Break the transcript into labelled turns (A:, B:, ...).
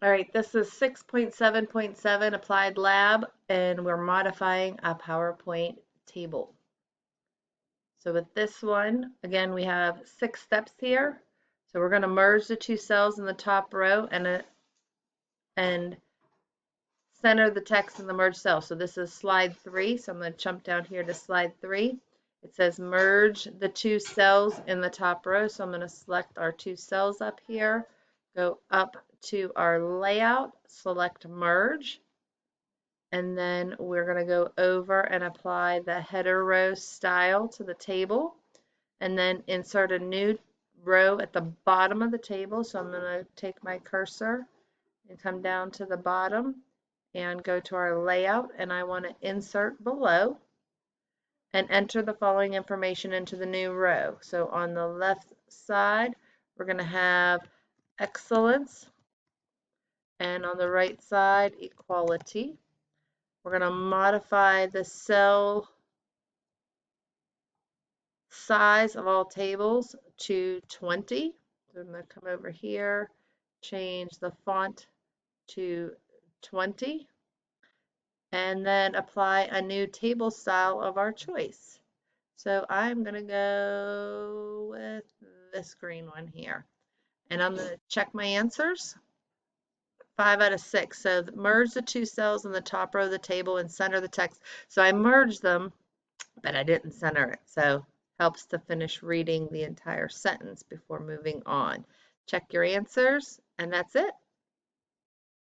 A: All right, this is 6.7.7 Applied Lab, and we're modifying a PowerPoint table. So with this one, again, we have 6 steps here. So we're going to merge the 2 cells in the top row and center the text in the merged cell. So this is slide 3. So I'm going to jump down here to slide 3. It says merge the 2 cells in the top row. So I'm going to select our 2 cells up here, go up to our layout, select merge, and then we're going to go over and apply the header row style to the table, and then insert a new row at the bottom of the table. So I'm going to take my cursor and come down to the bottom and go to our layout, and I want to insert below and enter the following information into the new row. So on the left side, we're going to have excellence, and on the right side, equality. We're going to modify the cell size of all tables to 20. So I'm going to come over here, change the font to 20, and then apply a new table style of our choice. So I'm going to go with this green one here. And I'm going to check my answers. 5 out of 6. So merge the 2 cells in the top row of the table and center the text. So I merged them, but I didn't center it. So helps to finish reading the entire sentence before moving on. Check your answers, and that's it.